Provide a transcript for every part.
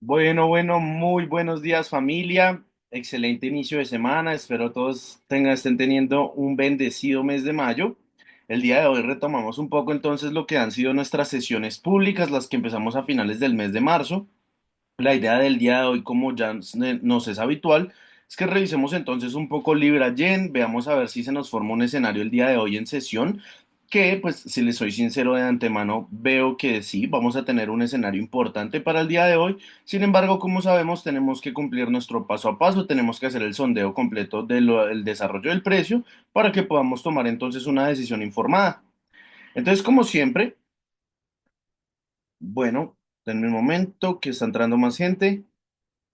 Muy buenos días familia. Excelente inicio de semana. Espero todos estén teniendo un bendecido mes de mayo. El día de hoy retomamos un poco entonces lo que han sido nuestras sesiones públicas, las que empezamos a finales del mes de marzo. La idea del día de hoy, como ya nos es habitual, es que revisemos entonces un poco Libra Yen, veamos a ver si se nos forma un escenario el día de hoy en sesión, que pues si les soy sincero de antemano, veo que sí, vamos a tener un escenario importante para el día de hoy. Sin embargo, como sabemos, tenemos que cumplir nuestro paso a paso, tenemos que hacer el sondeo completo del desarrollo del precio para que podamos tomar entonces una decisión informada. Entonces, como siempre, bueno, denme un momento que está entrando más gente.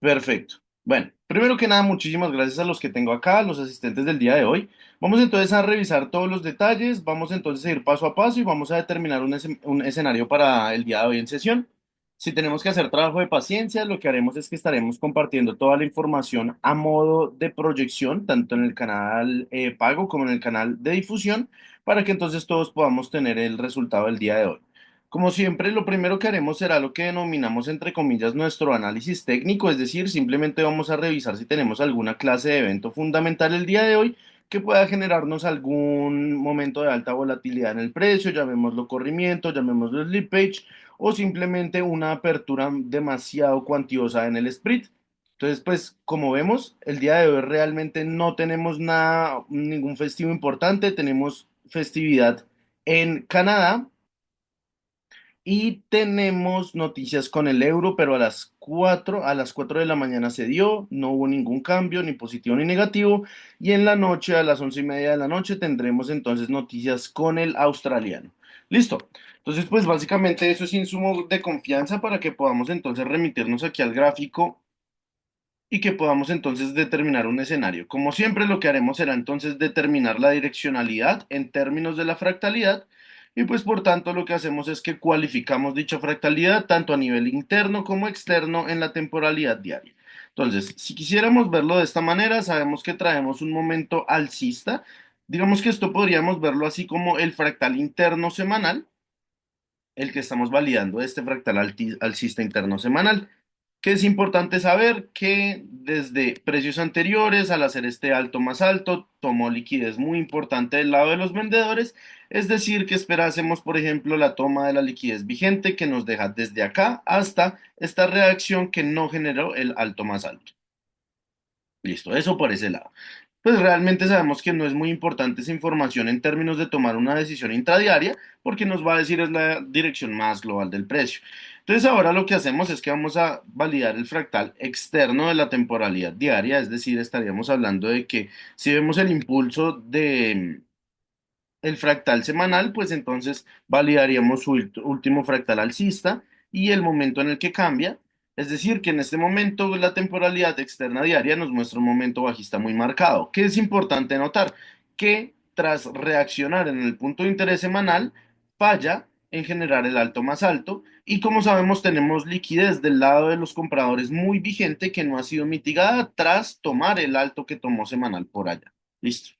Perfecto. Bueno, primero que nada, muchísimas gracias a los que tengo acá, los asistentes del día de hoy. Vamos entonces a revisar todos los detalles, vamos entonces a ir paso a paso y vamos a determinar un escenario para el día de hoy en sesión. Si tenemos que hacer trabajo de paciencia, lo que haremos es que estaremos compartiendo toda la información a modo de proyección, tanto en el canal pago como en el canal de difusión, para que entonces todos podamos tener el resultado del día de hoy. Como siempre, lo primero que haremos será lo que denominamos, entre comillas, nuestro análisis técnico, es decir, simplemente vamos a revisar si tenemos alguna clase de evento fundamental el día de hoy que pueda generarnos algún momento de alta volatilidad en el precio, llamémoslo corrimiento, llamémoslo slippage, o simplemente una apertura demasiado cuantiosa en el split. Entonces, pues, como vemos, el día de hoy realmente no tenemos nada, ningún festivo importante, tenemos festividad en Canadá. Y tenemos noticias con el euro, pero a las 4 de la mañana se dio, no hubo ningún cambio, ni positivo ni negativo. Y en la noche, a las 11:30 de la noche, tendremos entonces noticias con el australiano. Listo. Entonces, pues básicamente eso es insumo de confianza para que podamos entonces remitirnos aquí al gráfico y que podamos entonces determinar un escenario. Como siempre, lo que haremos será entonces determinar la direccionalidad en términos de la fractalidad y pues por tanto lo que hacemos es que cualificamos dicha fractalidad tanto a nivel interno como externo en la temporalidad diaria. Entonces, si quisiéramos verlo de esta manera, sabemos que traemos un momento alcista. Digamos que esto podríamos verlo así como el fractal interno semanal, el que estamos validando, este fractal alcista interno semanal. Que es importante saber que desde precios anteriores, al hacer este alto más alto, tomó liquidez muy importante del lado de los vendedores, es decir, que esperásemos, por ejemplo, la toma de la liquidez vigente que nos deja desde acá hasta esta reacción que no generó el alto más alto. Listo, eso por ese lado. Pues realmente sabemos que no es muy importante esa información en términos de tomar una decisión intradiaria, porque nos va a decir es la dirección más global del precio. Entonces ahora lo que hacemos es que vamos a validar el fractal externo de la temporalidad diaria, es decir, estaríamos hablando de que si vemos el impulso de el fractal semanal, pues entonces validaríamos su último fractal alcista y el momento en el que cambia. Es decir, que en este momento la temporalidad externa diaria nos muestra un momento bajista muy marcado. ¿Qué es importante notar? Que tras reaccionar en el punto de interés semanal, falla en generar el alto más alto y como sabemos tenemos liquidez del lado de los compradores muy vigente que no ha sido mitigada tras tomar el alto que tomó semanal por allá. Listo.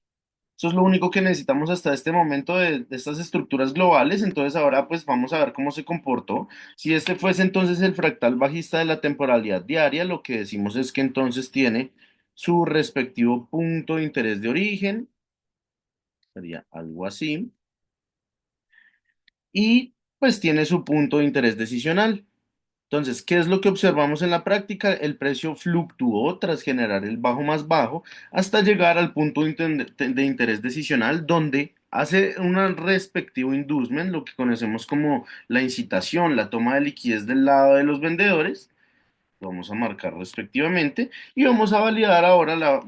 Eso es lo único que necesitamos hasta este momento de estas estructuras globales. Entonces ahora pues vamos a ver cómo se comportó. Si este fuese entonces el fractal bajista de la temporalidad diaria, lo que decimos es que entonces tiene su respectivo punto de interés de origen, sería algo así, y pues tiene su punto de interés decisional. Entonces, ¿qué es lo que observamos en la práctica? El precio fluctuó tras generar el bajo más bajo hasta llegar al punto de interés decisional donde hace un respectivo inducement, lo que conocemos como la incitación, la toma de liquidez del lado de los vendedores, lo vamos a marcar respectivamente y vamos a validar ahora la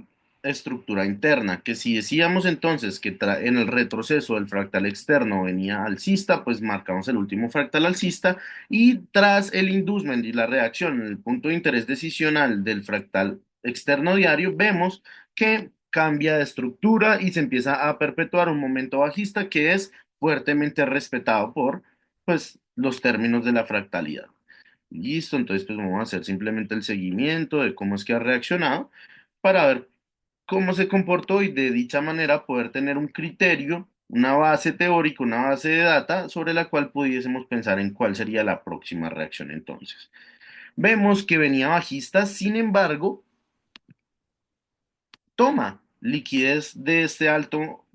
estructura interna, que si decíamos entonces que en el retroceso del fractal externo venía alcista, pues marcamos el último fractal alcista y tras el inducement y la reacción en el punto de interés decisional del fractal externo diario, vemos que cambia de estructura y se empieza a perpetuar un momento bajista que es fuertemente respetado por pues, los términos de la fractalidad. Listo, entonces pues vamos a hacer simplemente el seguimiento de cómo es que ha reaccionado para ver cómo se comportó y de dicha manera poder tener un criterio, una base teórica, una base de data sobre la cual pudiésemos pensar en cuál sería la próxima reacción entonces. vemos que venía bajista, sin embargo, toma liquidez de este alto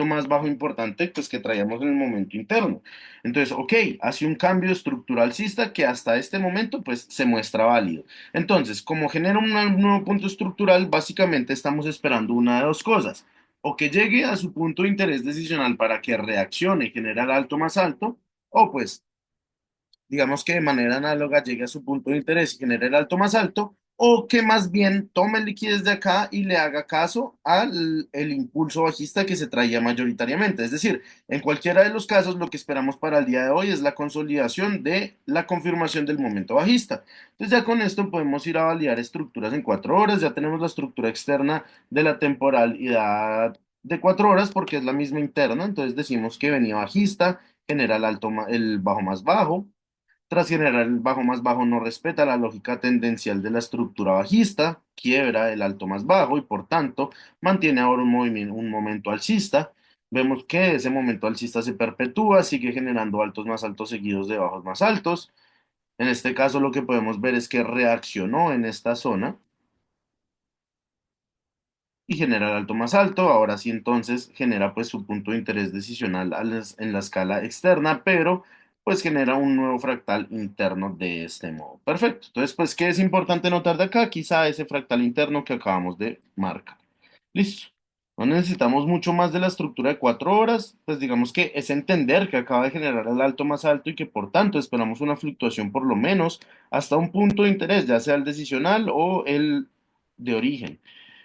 más bajo importante, pues que traíamos en el momento interno. Entonces, ok, hace un cambio estructural alcista que hasta este momento, pues se muestra válido. Entonces, como genera un nuevo punto estructural, básicamente estamos esperando una de dos cosas. O que llegue a su punto de interés decisional para que reaccione y genere el alto más alto, o pues digamos que de manera análoga llegue a su punto de interés y genere el alto más alto, o que más bien tome liquidez de acá y le haga caso al el impulso bajista que se traía mayoritariamente. Es decir, en cualquiera de los casos, lo que esperamos para el día de hoy es la consolidación de la confirmación del momento bajista. Entonces ya con esto podemos ir a validar estructuras en 4 horas, ya tenemos la estructura externa de la temporalidad de 4 horas porque es la misma interna, entonces decimos que venía bajista, genera el alto, el bajo más bajo. Tras generar el bajo más bajo, no respeta la lógica tendencial de la estructura bajista, quiebra el alto más bajo y por tanto mantiene ahora un movimiento, un momento alcista. Vemos que ese momento alcista se perpetúa, sigue generando altos más altos seguidos de bajos más altos. En este caso lo que podemos ver es que reaccionó en esta zona y genera el alto más alto. Ahora sí, entonces genera pues su punto de interés decisional en la escala externa, pero pues genera un nuevo fractal interno de este modo. Perfecto. Entonces, pues, ¿qué es importante notar de acá? Quizá ese fractal interno que acabamos de marcar. Listo. No necesitamos mucho más de la estructura de 4 horas, pues digamos que es entender que acaba de generar el alto más alto y que por tanto esperamos una fluctuación por lo menos hasta un punto de interés, ya sea el decisional o el de origen.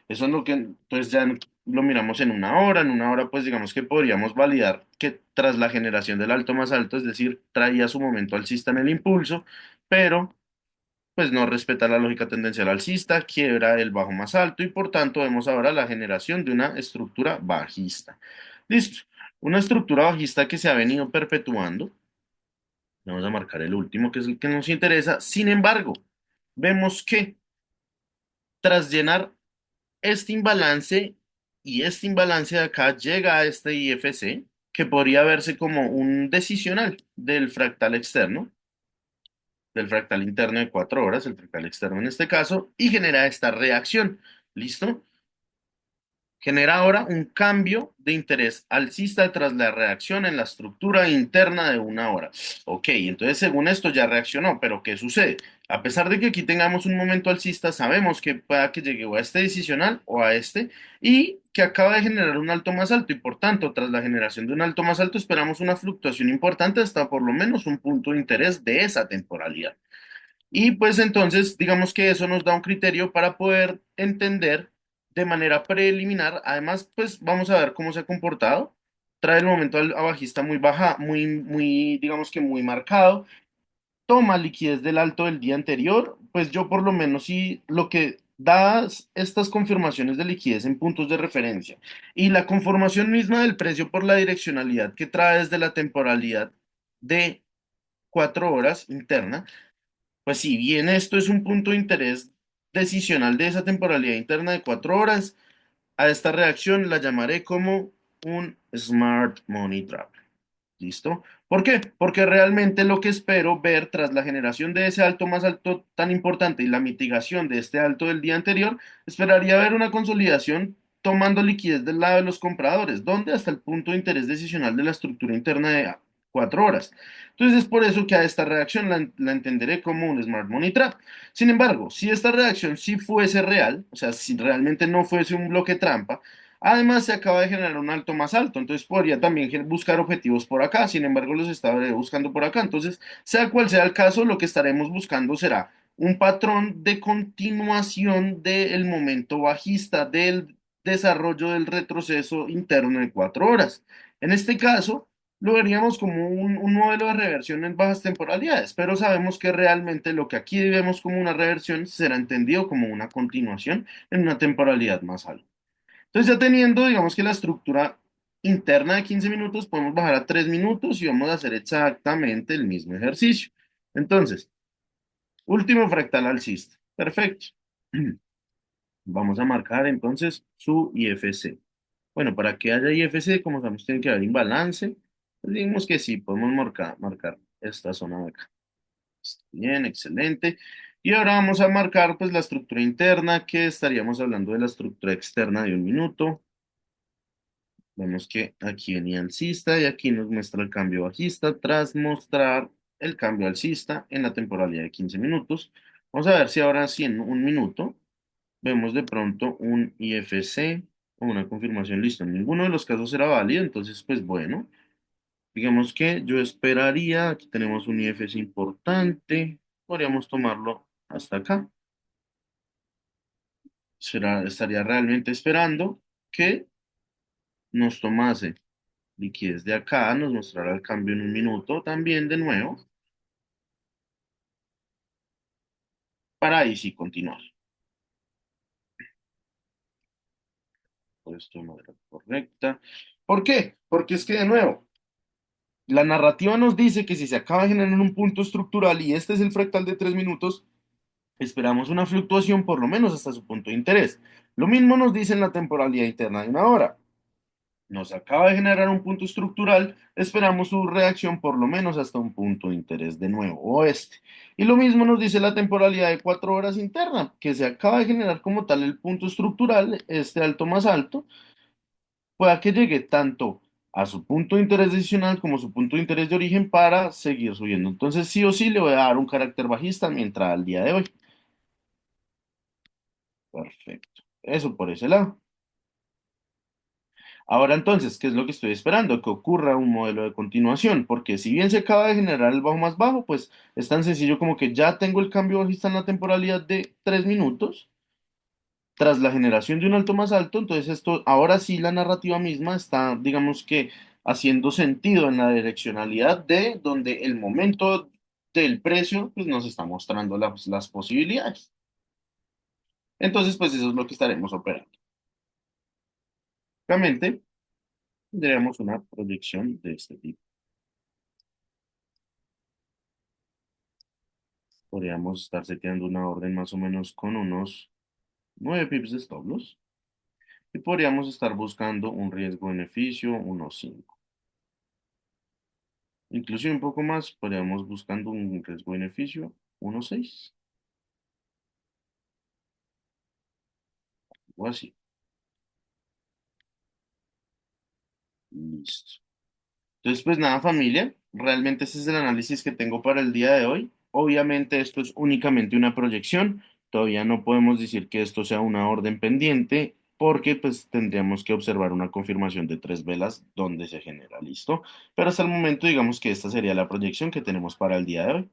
Eso es lo que, entonces ya lo miramos en una hora pues digamos que podríamos validar que tras la generación del alto más alto, es decir, traía su momento alcista en el impulso, pero pues no respeta la lógica tendencial alcista, quiebra el bajo más alto y por tanto vemos ahora la generación de una estructura bajista. Listo, una estructura bajista que se ha venido perpetuando. Vamos a marcar el último que es el que nos interesa. Sin embargo, vemos que tras llenar este imbalance y este imbalance de acá llega a este IFC, que podría verse como un decisional del fractal interno de 4 horas, el fractal externo en este caso, y genera esta reacción. ¿Listo? Genera ahora un cambio de interés alcista tras la reacción en la estructura interna de una hora. Ok, entonces según esto ya reaccionó, pero ¿qué sucede? A pesar de que aquí tengamos un momento alcista, sabemos que pueda que llegue o a este decisional o a este y que acaba de generar un alto más alto y por tanto tras la generación de un alto más alto esperamos una fluctuación importante hasta por lo menos un punto de interés de esa temporalidad. Y pues entonces, digamos que eso nos da un criterio para poder entender de manera preliminar. Además, pues vamos a ver cómo se ha comportado. Trae el momento a bajista muy baja, muy, digamos que muy marcado. Toma liquidez del alto del día anterior. Pues yo por lo menos sí, lo que da estas confirmaciones de liquidez en puntos de referencia y la conformación misma del precio por la direccionalidad que trae desde la temporalidad de 4 horas interna pues si bien esto es un punto de interés decisional de esa temporalidad interna de 4 horas, a esta reacción la llamaré como un Smart Money Trap. ¿Listo? ¿Por qué? Porque realmente lo que espero ver tras la generación de ese alto más alto tan importante y la mitigación de este alto del día anterior, esperaría ver una consolidación tomando liquidez del lado de los compradores, donde hasta el punto de interés decisional de la estructura interna de 4 horas. Entonces es por eso que a esta reacción la entenderé como un Smart Money Trap. Sin embargo, si esta reacción sí fuese real, o sea, si realmente no fuese un bloque trampa, además, se acaba de generar un alto más alto, entonces podría también buscar objetivos por acá, sin embargo, los estaré buscando por acá. Entonces, sea cual sea el caso, lo que estaremos buscando será un patrón de continuación del momento bajista, del desarrollo del retroceso interno de 4 horas. En este caso, lo veríamos como un modelo de reversión en bajas temporalidades, pero sabemos que realmente lo que aquí vemos como una reversión será entendido como una continuación en una temporalidad más alta. Entonces ya teniendo, digamos que la estructura interna de 15 minutos, podemos bajar a 3 minutos y vamos a hacer exactamente el mismo ejercicio. Entonces, último fractal alcista. Perfecto. Vamos a marcar entonces su IFC. Bueno, para que haya IFC, como sabemos, tiene que haber imbalance. Pues digamos que sí, podemos marcar esta zona de acá. Bien, excelente. Y ahora vamos a marcar pues la estructura interna, que estaríamos hablando de la estructura externa de un minuto. Vemos que aquí venía alcista y aquí nos muestra el cambio bajista tras mostrar el cambio alcista en la temporalidad de 15 minutos. Vamos a ver si ahora sí en un minuto vemos de pronto un IFC o una confirmación. Listo, en ninguno de los casos era válido, entonces pues bueno, digamos que yo esperaría, aquí tenemos un IFC importante, podríamos tomarlo hasta acá. Estaría realmente esperando que nos tomase liquidez de acá, nos mostrará el cambio en un minuto también de nuevo, para ahí sí continuar. Por esto de manera correcta. ¿Por qué? Porque es que de nuevo, la narrativa nos dice que si se acaba de generar un punto estructural y este es el fractal de 3 minutos, esperamos una fluctuación por lo menos hasta su punto de interés. Lo mismo nos dice en la temporalidad interna de una hora. Nos acaba de generar un punto estructural, esperamos su reacción por lo menos hasta un punto de interés de nuevo, o este. Y lo mismo nos dice la temporalidad de 4 horas interna, que se acaba de generar como tal el punto estructural, este alto más alto, pueda que llegue tanto a su punto de interés decisional como su punto de interés de origen para seguir subiendo. Entonces sí o sí le voy a dar un carácter bajista mientras al día de hoy. Perfecto. Eso por ese lado. Ahora entonces, ¿qué es lo que estoy esperando? Que ocurra un modelo de continuación, porque si bien se acaba de generar el bajo más bajo, pues es tan sencillo como que ya tengo el cambio bajista en la temporalidad de 3 minutos, tras la generación de un alto más alto, entonces esto, ahora sí la narrativa misma está, digamos que, haciendo sentido en la direccionalidad de donde el momento del precio, pues nos está mostrando las posibilidades. Entonces, pues eso es lo que estaremos operando. Obviamente, tendríamos una proyección de este tipo. Podríamos estar seteando una orden más o menos con unos 9 pips de stop loss y podríamos estar buscando un riesgo-beneficio unos 5. Inclusive un poco más, podríamos buscando un riesgo-beneficio unos 6 o así. Listo. Entonces, pues nada, familia, realmente ese es el análisis que tengo para el día de hoy. Obviamente esto es únicamente una proyección, todavía no podemos decir que esto sea una orden pendiente porque pues tendríamos que observar una confirmación de 3 velas donde se genera, listo. Pero hasta el momento digamos que esta sería la proyección que tenemos para el día de hoy.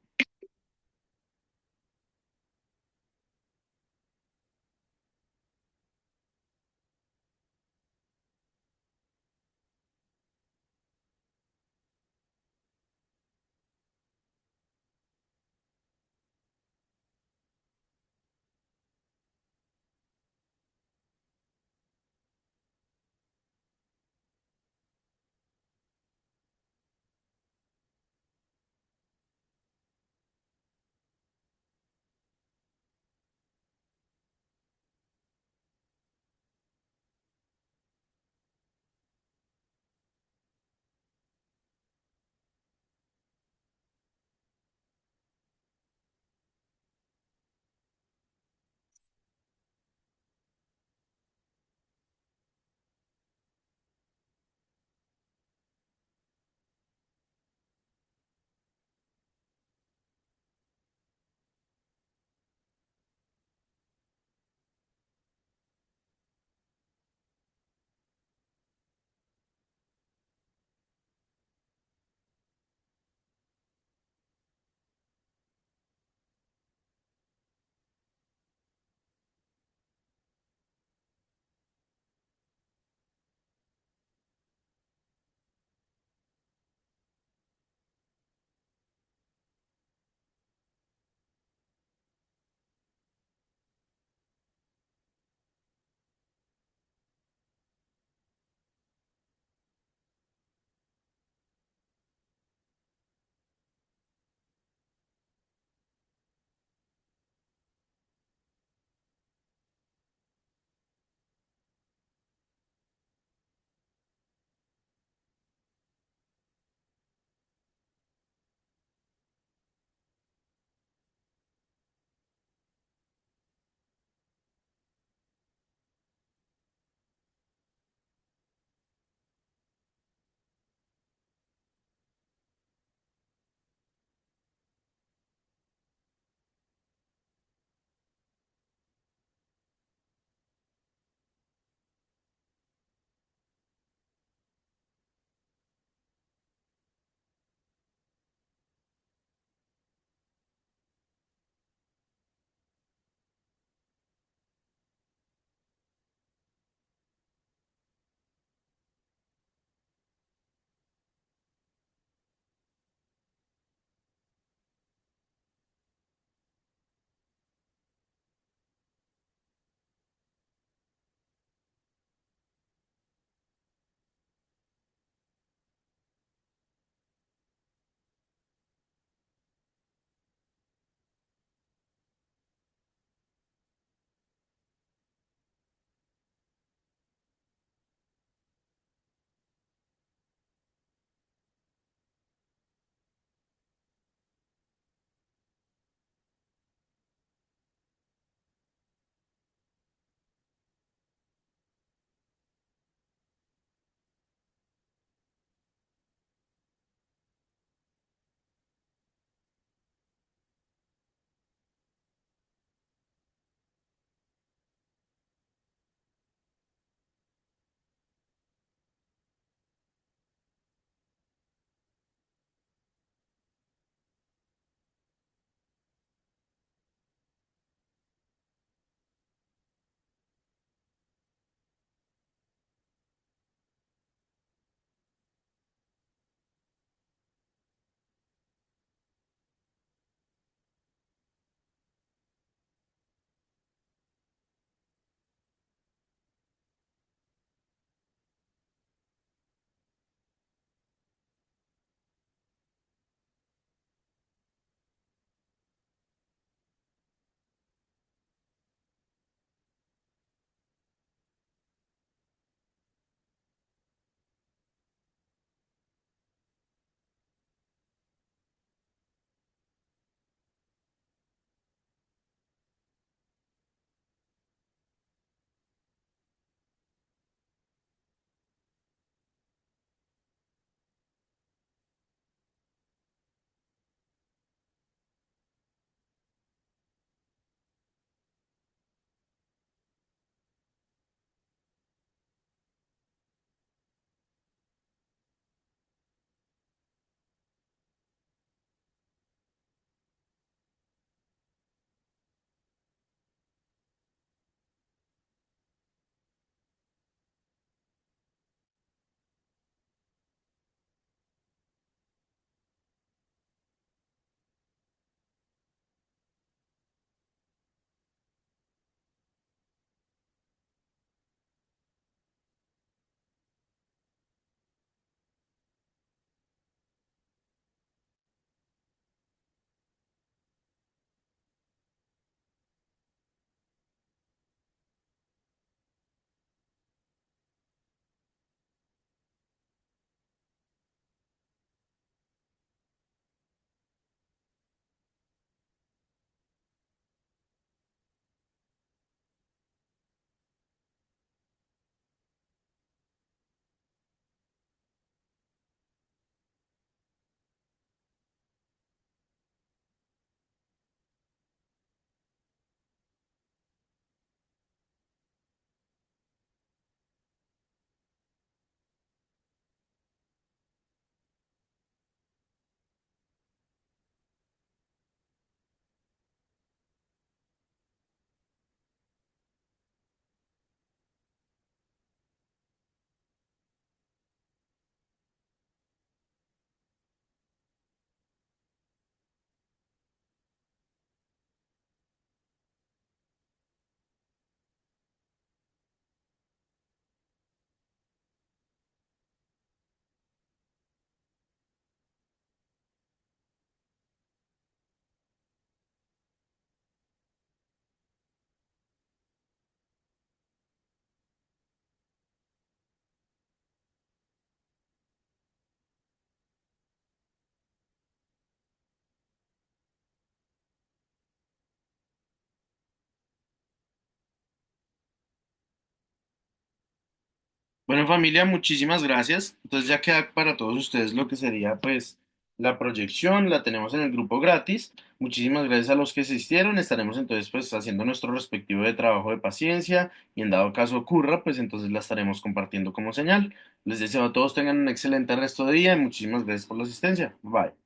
Bueno, familia, muchísimas gracias. Entonces ya queda para todos ustedes lo que sería pues la proyección, la tenemos en el grupo gratis. Muchísimas gracias a los que asistieron. Estaremos entonces pues haciendo nuestro respectivo de trabajo de paciencia y en dado caso ocurra, pues entonces la estaremos compartiendo como señal. Les deseo a todos tengan un excelente resto de día y muchísimas gracias por la asistencia. Bye.